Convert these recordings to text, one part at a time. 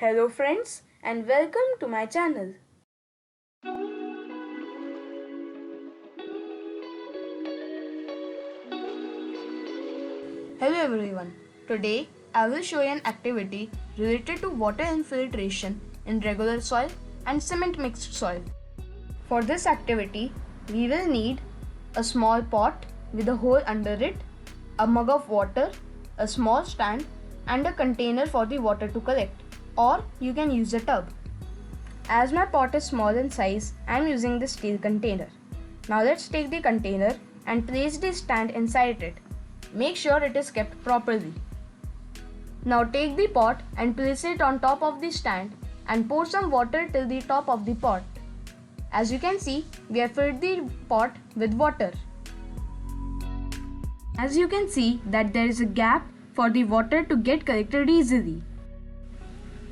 Hello friends and welcome to my channel. Hello everyone. Today I will show you an activity related to water infiltration in regular soil and cement mixed soil. For this activity, we will need a small pot with a hole under it, a mug of water, a small stand and a container for the water to collect, or you can use a tub. As my pot is small in size, I am using the steel container. Now let's take the container and place the stand inside it. Make sure it is kept properly. Now take the pot and place it on top of the stand and pour some water till the top of the pot. As you can see, we have filled the pot with water. As you can see that there is a gap for the water to get collected easily.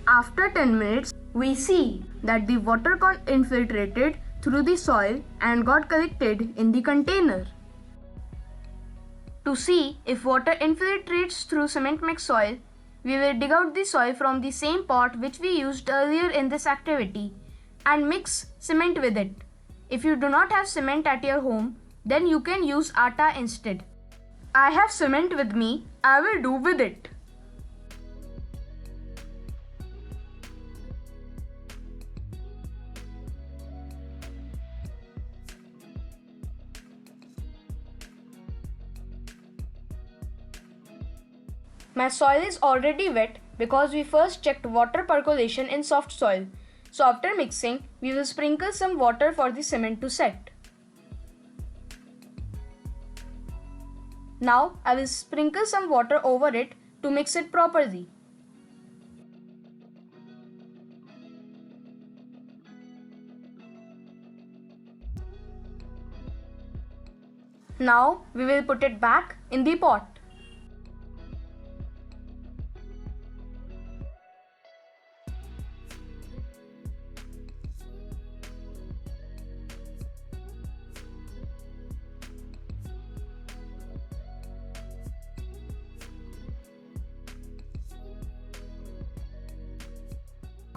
After 10 minutes, we see that the water got infiltrated through the soil and got collected in the container. To see if water infiltrates through cement mixed soil, we will dig out the soil from the same pot which we used earlier in this activity and mix cement with it. If you do not have cement at your home, then you can use atta instead. I have cement with me, I will do with it. My soil is already wet because we first checked water percolation in soft soil. So after mixing, we will sprinkle some water for the cement to set. Now I will sprinkle some water over it to mix it properly. Now we will put it back in the pot.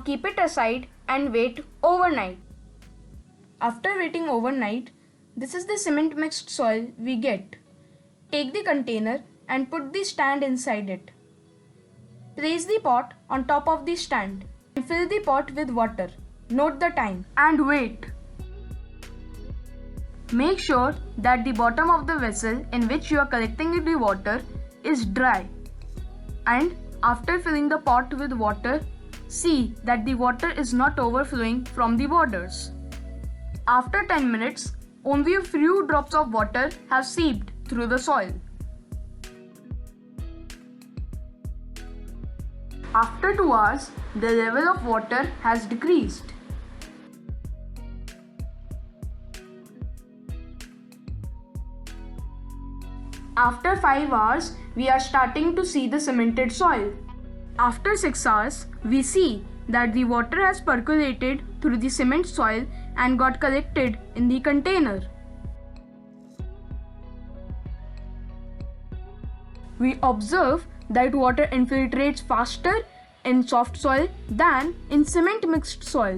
Keep it aside and wait overnight. After waiting overnight, this is the cement mixed soil we get. Take the container and put the stand inside it. Place the pot on top of the stand and fill the pot with water. Note the time and wait. Make sure that the bottom of the vessel in which you are collecting the water is dry. And after filling the pot with water, see that the water is not overflowing from the borders. After 10 minutes, only a few drops of water have seeped through the soil. After 2 hours, the level of water has decreased. After 5 hours, we are starting to see the cemented soil. After 6 hours, we see that the water has percolated through the cement soil and got collected in the container. We observe that water infiltrates faster in soft soil than in cement mixed soil.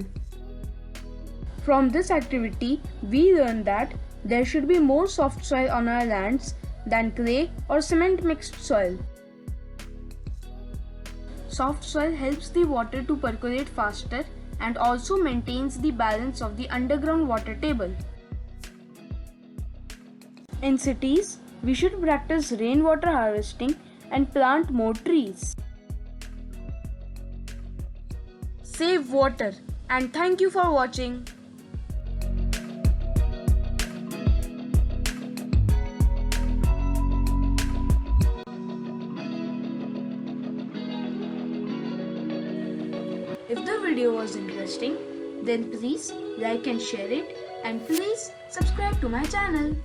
From this activity, we learn that there should be more soft soil on our lands than clay or cement mixed soil. Soft soil helps the water to percolate faster and also maintains the balance of the underground water table. In cities, we should practice rainwater harvesting and plant more trees. Save water, and thank you for watching. If the video was interesting, then please like and share it, and please subscribe to my channel.